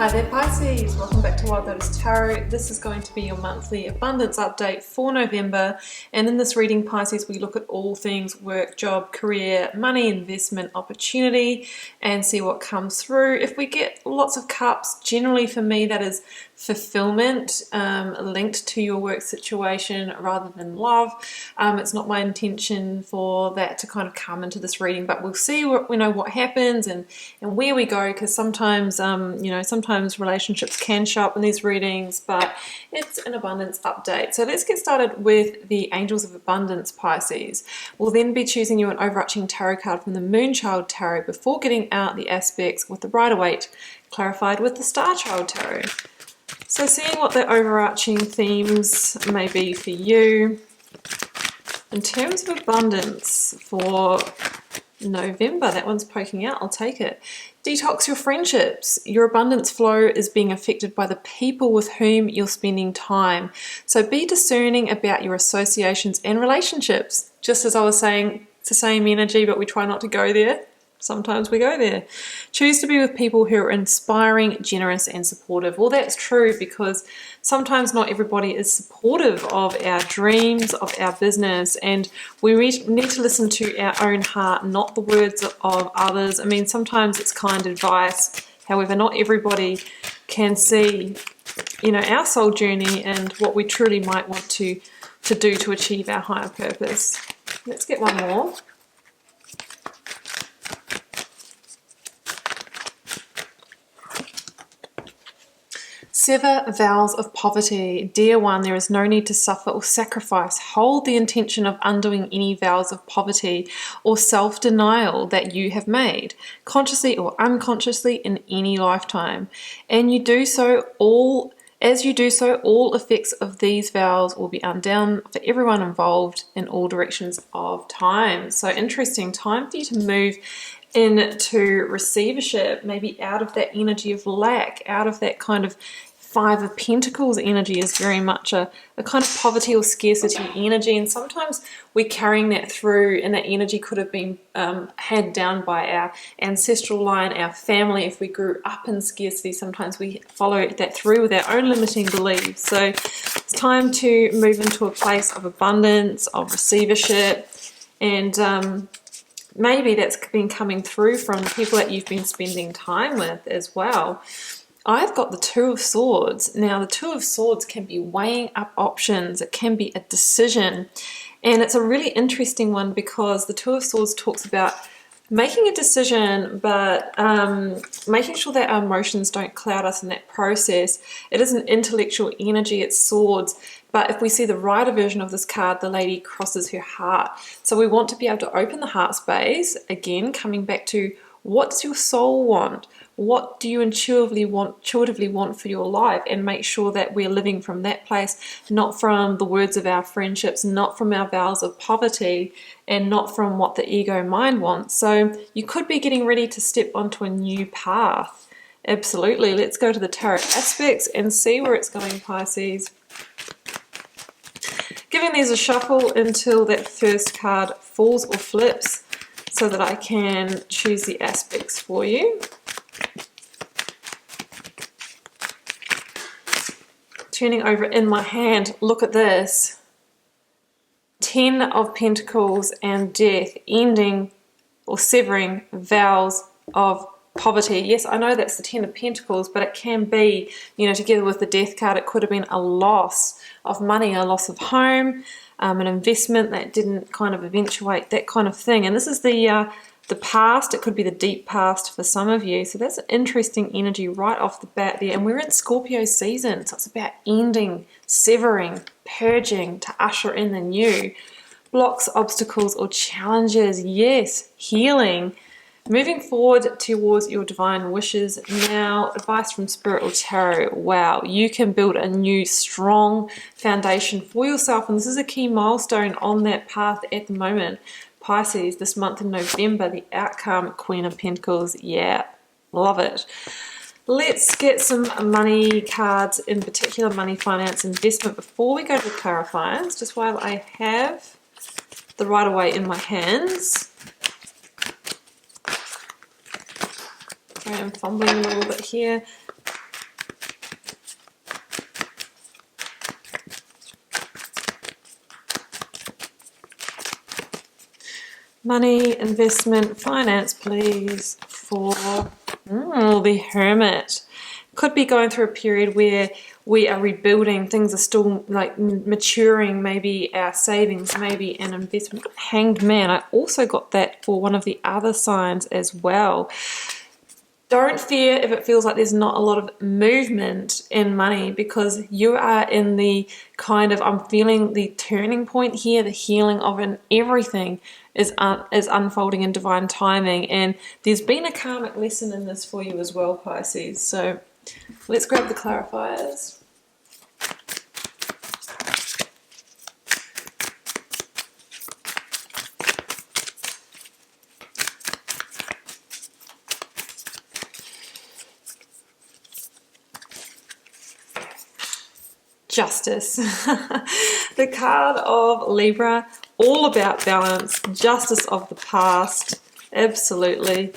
Hi there Pisces, welcome back to Wild Lotus Tarot. This is going to be your monthly abundance update for November, and in this reading Pisces we look at all things work, job, career, money, investment, opportunity, and see what comes through. If we get lots of cups, generally for me that is fulfillment linked to your work situation rather than love. It's not my intention for that to kind of come into this reading, but we'll see what happens and where we go, because sometimes sometimes relationships can show up in these readings, but it's an abundance update. So let's get started with the Angels of Abundance, Pisces. We'll then be choosing you an overarching tarot card from the Moonchild Tarot before getting out the aspects with the Rider-Waite clarified with the Star Child Tarot. So seeing what the overarching themes may be for you in terms of abundance for November. That one's poking out, I'll take it. Detox your friendships. Your abundance flow is being affected by the people with whom you're spending time. So be discerning about your associations and relationships. Just as I was saying, it's the same energy, but we try not to go there. Sometimes we go there. Choose to be with people who are inspiring, generous, and supportive. Well, that's true, because sometimes not everybody is supportive of our dreams, of our business, and we need to listen to our own heart, not the words of others. I mean, sometimes it's kind advice. However, not everybody can see, our soul journey and what we truly might want to do to achieve our higher purpose. Let's get one more. Sever vows of poverty. Dear one, there is no need to suffer or sacrifice. Hold the intention of undoing any vows of poverty or self-denial that you have made, consciously or unconsciously in any lifetime. And as you do so, all effects of these vows will be undone for everyone involved in all directions of time. So interesting time for you to move into receivership, maybe out of that energy of lack, out of that kind of Five of Pentacles energy is very much a kind of poverty or scarcity energy, and sometimes we're carrying that through, and that energy could have been had down by our ancestral line, our family. If we grew up in scarcity, sometimes we follow that through with our own limiting beliefs. So it's time to move into a place of abundance, of receivership, and maybe that's been coming through from people that you've been spending time with as well. I've got the Two of Swords. Now, the Two of Swords can be weighing up options. It can be a decision. And it's a really interesting one, because the Two of Swords talks about making a decision, but making sure that our emotions don't cloud us in that process. It is an intellectual energy, it's swords. But if we see the Rider version of this card, the lady crosses her heart. So we want to be able to open the heart space, again, coming back to what does your soul want? What do you intuitively want for your life? And make sure that we're living from that place, not from the words of our friendships, not from our vows of poverty, and not from what the ego mind wants. So you could be getting ready to step onto a new path. Absolutely. Let's go to the tarot aspects and see where it's going, Pisces. Giving these a shuffle until that first card falls or flips, so that I can choose the aspects for you. Turning over in my hand, look at this. 10 of Pentacles and Death, ending or severing vows of poverty. Yes, I know that's the 10 of Pentacles, but it can be, together with the Death card, it could have been a loss of money, a loss of home, an investment that didn't kind of eventuate, that kind of thing. And this is the past. It could be the deep past for some of you. So that's an interesting energy right off the bat there. And we're in Scorpio season, so it's about ending, severing, purging to usher in the new. Blocks, obstacles, or challenges. Yes, healing. Moving forward towards your divine wishes. Now, advice from Spirit or Tarot. Wow, you can build a new, strong foundation for yourself. And this is a key milestone on that path at the moment. Pisces, this month in November, the outcome, Queen of Pentacles. Yeah, love it. Let's get some money cards, in particular money, finance, investment, before we go to the clarifiers. Just while I have the Rider-Waite in my hands. I am fumbling a little bit here. Money, investment, finance, please, for the Hermit. Could be going through a period where we are rebuilding, things are still like maturing, maybe our savings, maybe an investment. Hanged Man, I also got that for one of the other signs as well. Don't fear if it feels like there's not a lot of movement in money, because you are in the kind of, I'm feeling the turning point here, the healing of it, and everything is unfolding in divine timing. And there's been a karmic lesson in this for you as well, Pisces. So let's grab the clarifiers. Justice. The card of Libra, all about balance, justice of the past, absolutely.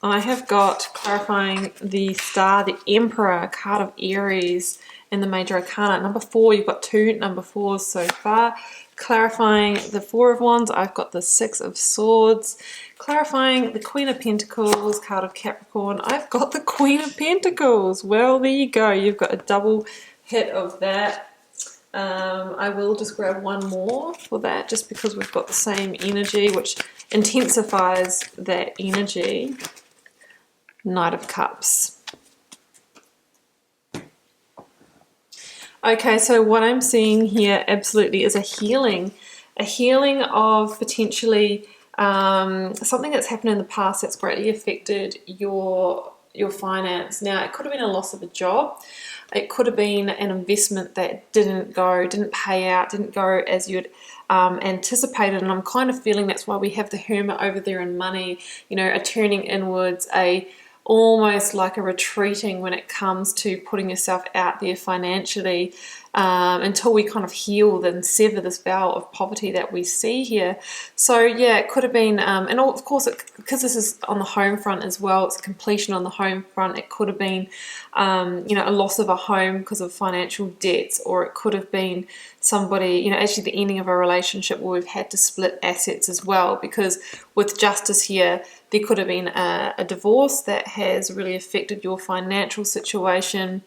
I have got, clarifying the Star, the Emperor, card of Aries, and the Major Arcana. Number 4, you've got 2 number 4s so far. Clarifying the Four of Wands, I've got the Six of Swords. Clarifying the Queen of Pentacles, card of Capricorn, I've got the Queen of Pentacles. Well, there you go. You've got a double hit of that. I will just grab one more for that, just because we've got the same energy, which intensifies that energy. Knight of Cups. Okay, so what I'm seeing here absolutely is a healing of potentially something that's happened in the past that's greatly affected your finance. Now, it could have been a loss of a job. It could have been an investment that didn't pay out, didn't go as you'd anticipated. And I'm kind of feeling that's why we have the Hermit over there in money, you know, a turning inwards, almost like a retreating when it comes to putting yourself out there financially, until we kind of heal and sever this vow of poverty that we see here. So yeah, it could have been, and of course, because this is on the home front as well, it's a completion on the home front. It could have been, you know, a loss of a home because of financial debts, or it could have been somebody, you know, actually the ending of a relationship where we've had to split assets as well, because with justice here, there could have been a divorce that has really affected your financial situation,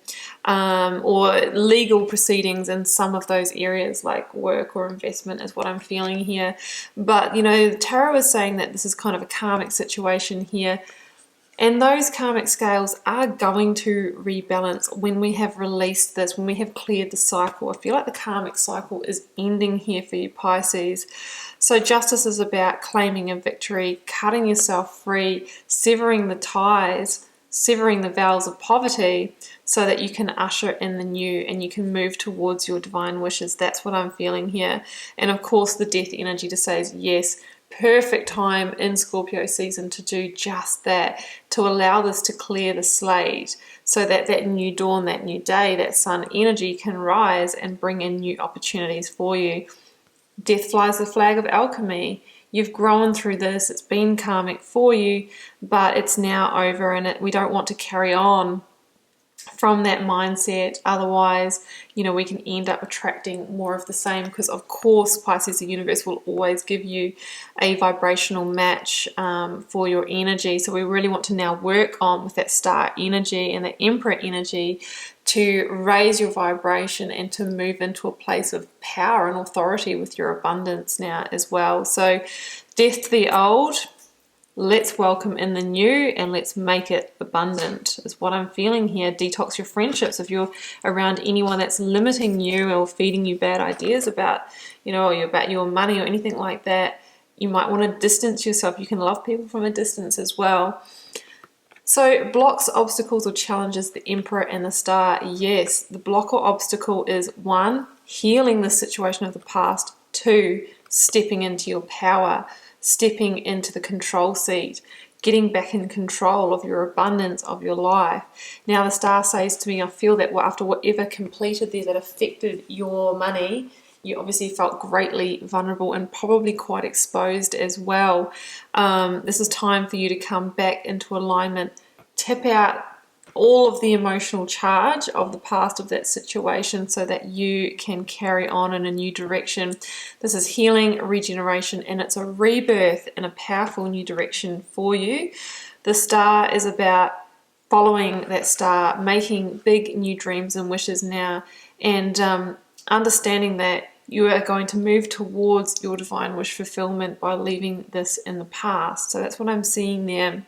or legal proceedings in some of those areas like work or investment is what I'm feeling here. But, you know, the tarot is saying that this is kind of a karmic situation here. And those karmic scales are going to rebalance when we have released this, when we have cleared the cycle. I feel like the karmic cycle is ending here for you, Pisces. So justice is about claiming a victory, cutting yourself free, severing the ties, severing the vows of poverty, so that you can usher in the new and you can move towards your divine wishes. That's what I'm feeling here. And of course, the death energy to say is yes, perfect time in Scorpio season to do just that, to allow this to clear the slate, so that that new dawn, that new day, that sun energy can rise and bring in new opportunities for you. Death flies the flag of alchemy. You've grown through this, it's been karmic for you, but it's now over, and we don't want to carry on from that mindset. Otherwise, you know, we can end up attracting more of the same, because of course, Pisces, the universe will always give you a vibrational match for your energy. So we really want to now work on with that star energy and the Emperor energy to raise your vibration and to move into a place of power and authority with your abundance now as well. So death to the old, let's welcome in the new, and let's make it abundant is what I'm feeling here. Detox your friendships. If you're around anyone that's limiting you or feeding you bad ideas about, you know, about your money or anything like that, you might want to distance yourself. You can love people from a distance as well. So blocks, obstacles or challenges, the Emperor and the Star. Yes, the block or obstacle is 1, healing the situation of the past. 2, stepping into your power, stepping into the control seat, getting back in control of your abundance, of your life. Now the Star says to me, I feel that after whatever completed there that affected your money, you obviously felt greatly vulnerable and probably quite exposed as well. This is time for you to come back into alignment, tip out all of the emotional charge of the past of that situation so that you can carry on in a new direction. This is healing, regeneration, and it's a rebirth in a powerful new direction for you. The star is about following that star, making big new dreams and wishes now, and understanding that you are going to move towards your divine wish fulfillment by leaving this in the past. So that's what I'm seeing there.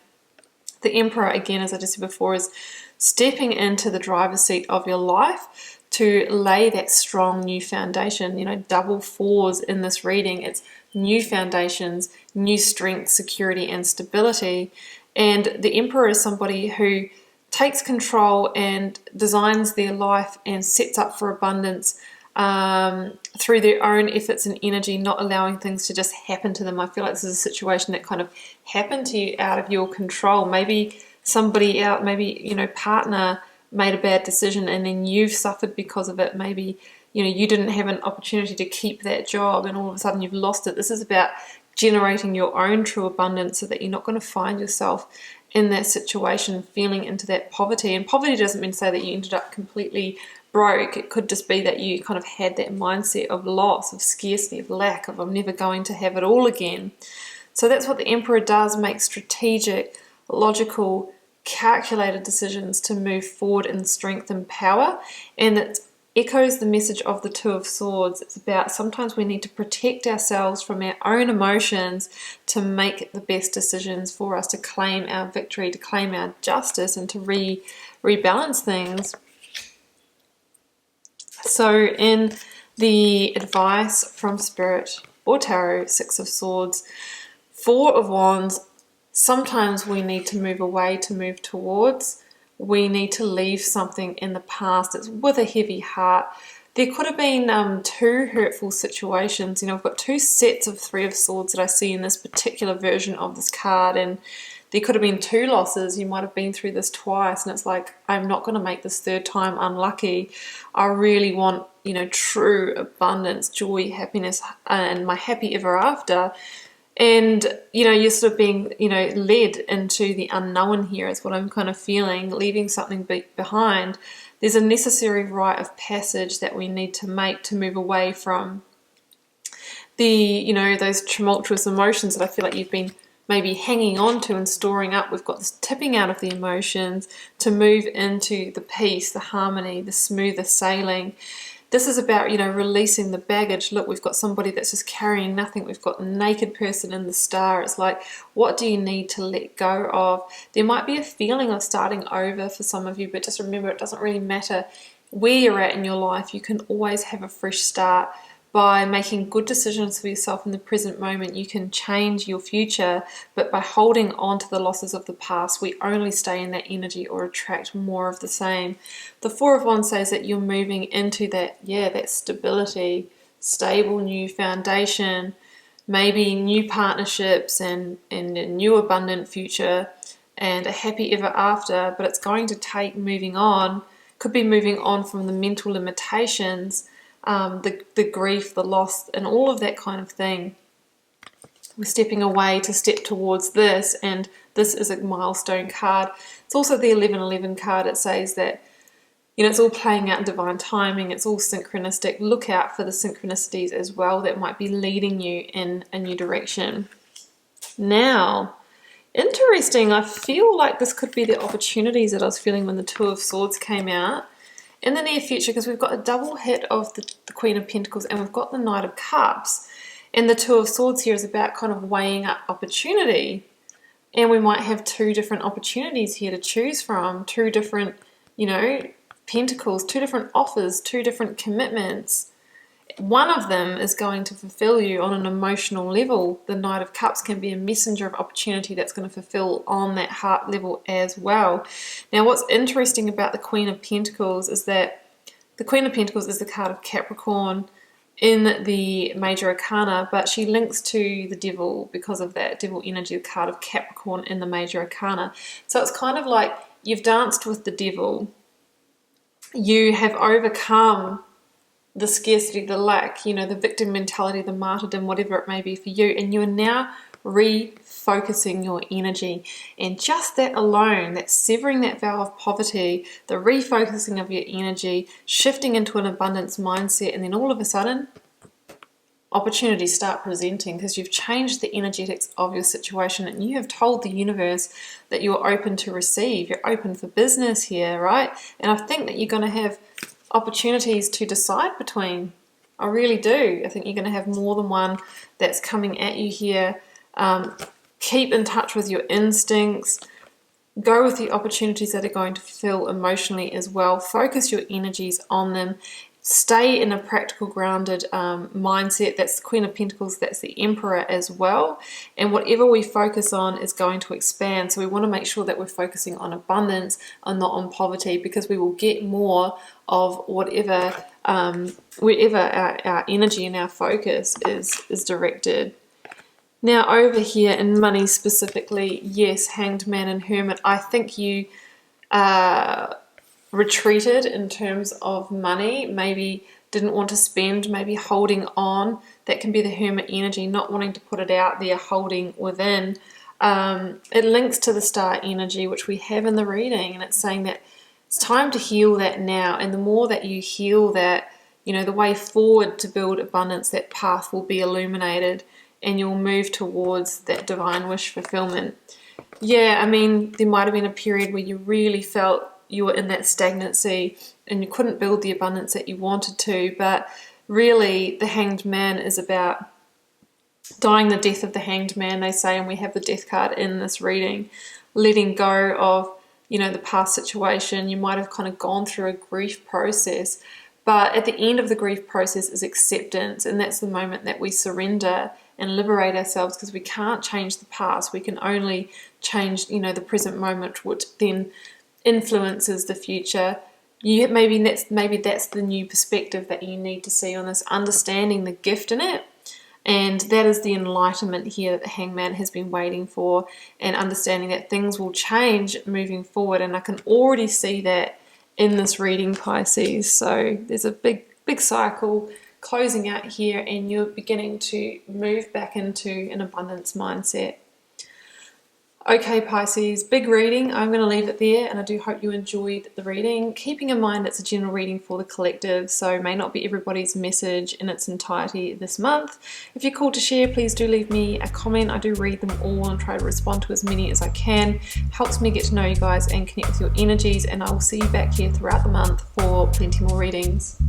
The Emperor, again, as I just said before, is stepping into the driver's seat of your life to lay that strong new foundation. You know, double fours in this reading. It's new foundations, new strength, security, and stability. And the Emperor is somebody who takes control and designs their life and sets up for abundance through their own efforts and energy, not allowing things to just happen to them. I feel like this is a situation that kind of happened to you out of your control. Maybe somebody out, maybe, you know, partner made a bad decision and then you've suffered because of it. Maybe, you know, you didn't have an opportunity to keep that job and all of a sudden you've lost it. This is about generating your own true abundance so that you're not going to find yourself in that situation feeling into that poverty. And poverty doesn't mean to say that you ended up completely broke. It could just be that you kind of had that mindset of loss, of scarcity, of lack, of I'm never going to have it all again. So that's what the Emperor does, make strategic, logical, calculated decisions to move forward in strength and power. And it echoes the message of the Two of Swords. It's about sometimes we need to protect ourselves from our own emotions to make the best decisions for us, to claim our victory, to claim our justice, and to rebalance things. So in the advice from Spirit or Tarot, Six of Swords, Four of Wands, sometimes we need to move away to move towards. We need to leave something in the past. It's with a heavy heart. There could have been two hurtful situations. You know, I've got two sets of Three of Swords that I see in this particular version of this card, and there could have been two losses. You might have been through this twice, and it's like, I'm not going to make this third time unlucky. I really want, you know, true abundance, joy, happiness, and my happy ever after. And, you know, you're sort of being, you know, led into the unknown here is what I'm kind of feeling, leaving something behind. There's a necessary rite of passage that we need to make to move away from the, you know, those tumultuous emotions that I feel like you've been maybe hanging on to and storing up. We've got this tipping out of the emotions to move into the peace, the harmony, the smoother sailing. This is about, you know, releasing the baggage. Look, we've got somebody that's just carrying nothing. We've got the naked person in the star. It's like, what do you need to let go of? There might be a feeling of starting over for some of you, but just remember, it doesn't really matter where you're at in your life. You can always have a fresh start. By making good decisions for yourself in the present moment, you can change your future, but by holding on to the losses of the past, we only stay in that energy or attract more of the same. The Four of Wands says that you're moving into that, that stability, stable new foundation, maybe new partnerships and a new abundant future and a happy ever after, but it's going to take moving on. Could be moving on from the mental limitations, the grief, the loss, and all of that kind of thing. We're stepping away to step towards this, and this is a milestone card. It's also the 1111 card. It says that, you know, it's all playing out in divine timing. It's all synchronistic. Look out for the synchronicities as well that might be leading you in a new direction. Now, interesting, I feel like this could be the opportunities that I was feeling when the Two of Swords came out. In the near future, because we've got a double hit of the Queen of Pentacles and we've got the Knight of Cups, and the Two of Swords here is about kind of weighing up opportunity, and we might have two different opportunities here to choose from, two different, you know, pentacles, two different offers, two different commitments. One of them is going to fulfill you on an emotional level. The Knight of Cups can be a messenger of opportunity that's going to fulfill on that heart level as well. Now, what's interesting about the Queen of Pentacles is that the Queen of Pentacles is the card of Capricorn in the Major Arcana, but she links to the Devil because of that Devil energy, the card of Capricorn in the Major Arcana. So it's kind of like you've danced with the Devil. You have overcome the scarcity, the lack, you know, the victim mentality, the martyrdom, whatever it may be for you, and you are now refocusing your energy. And just that alone, that severing that vow of poverty, the refocusing of your energy, shifting into an abundance mindset, and then all of a sudden opportunities start presenting because you've changed the energetics of your situation and you have told the universe that you're open to receive. You're open for business here, right? And I think that you're going to have opportunities to decide between. I really do. I think you're going to have more than one that's coming at you here. Keep in touch with your instincts. Go with the opportunities that are going to fulfill emotionally as well. Focus your energies on them. Stay in a practical, grounded mindset. That's the Queen of Pentacles, that's the Emperor as well. And whatever we focus on is going to expand. So we want to make sure that we're focusing on abundance and not on poverty, because we will get more of whatever, wherever our energy and our focus is directed. Now over here in money specifically, yes, Hanged Man and Hermit, I think you retreated in terms of money, maybe didn't want to spend, maybe holding on. That can be the Hermit energy, not wanting to put it out there, holding within. It links to the Star energy, which we have in the reading, and it's saying that it's time to heal that now. And the more that you heal that, you know, the way forward to build abundance, that path will be illuminated and you'll move towards that divine wish fulfillment. Yeah, I mean, there might have been a period where you really felt you were in that stagnancy and you couldn't build the abundance that you wanted to, but really the Hanged Man is about dying the death of the Hanged Man, they say, and we have the Death card in this reading. Letting go of, you know, the past situation. You might have kind of gone through a grief process, but at the end of the grief process is acceptance, and that's the moment that we surrender and liberate ourselves, because we can't change the past. We can only change, you know, the present moment, which then influences the future. Maybe that's the new perspective that you need to see on this, understanding the gift in it. And that is the enlightenment here that the Hangman has been waiting for, and understanding that things will change moving forward. And I can already see that in this reading, Pisces. So there's a big cycle closing out here, and you're beginning to move back into an abundance mindset. Okay, Pisces, big reading. I'm going to leave it there, and I do hope you enjoyed the reading. Keeping in mind it's a general reading for the collective, so may not be everybody's message in its entirety this month. If you're called to share, please do leave me a comment. I do read them all and try to respond to as many as I can. Helps me get to know you guys and connect with your energies, and I will see you back here throughout the month for plenty more readings.